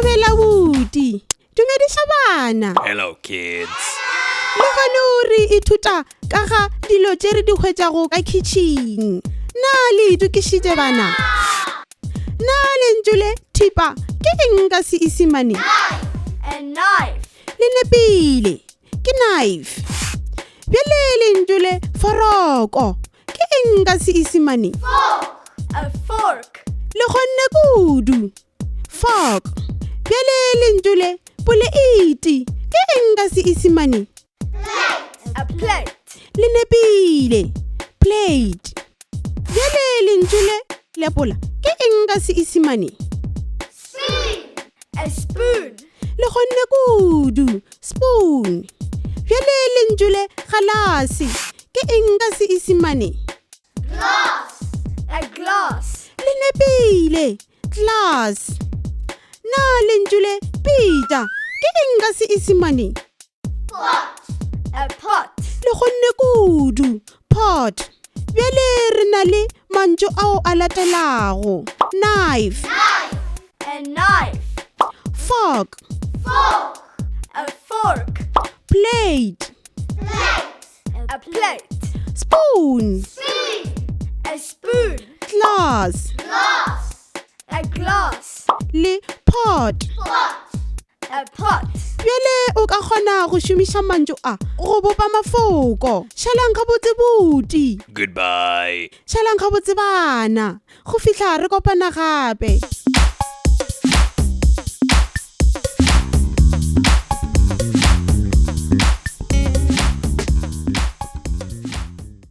Mamela buti, dumedisa bana. Hello, kids. Le gane o re ithuta ka ga dilo tse re di hwetšago ka kitchen. Na le itukišitše bana? Na le ntšole thipa ke eng ka Seesimane? A knife. Le nepile ke knife. Bjale le ntšole foroko ke eng ka Seesimane? A fork. Le kgonne kudu. Fork. Bjale le ntšole poleiti ke eng ka Seesimane? A plate. Le nepile plate. Bjale le ntšole lepola ke eng ka Seesimane? A spoon. Le kgonne kudu spoon. Bjale le ntšole galase ke eng ka Seesimane? A glass. Le nepile glass. Na le ntšole pitša ke eng ka Seesimane? A pot. Le kgonne kudu pot. Bjale re na le mantšu ao a latelago. Knife. A knife. Fork. A fork. Plate. A plate. Spoon. A spoon. Glass. A glass. Le pot. A pot. Bjale o ka kgona go šomiša mantšu a go bopa mafoko. Šalang ka botse buti. Goodbye. Šalang ka botse bana. Go fihla re kopana gape.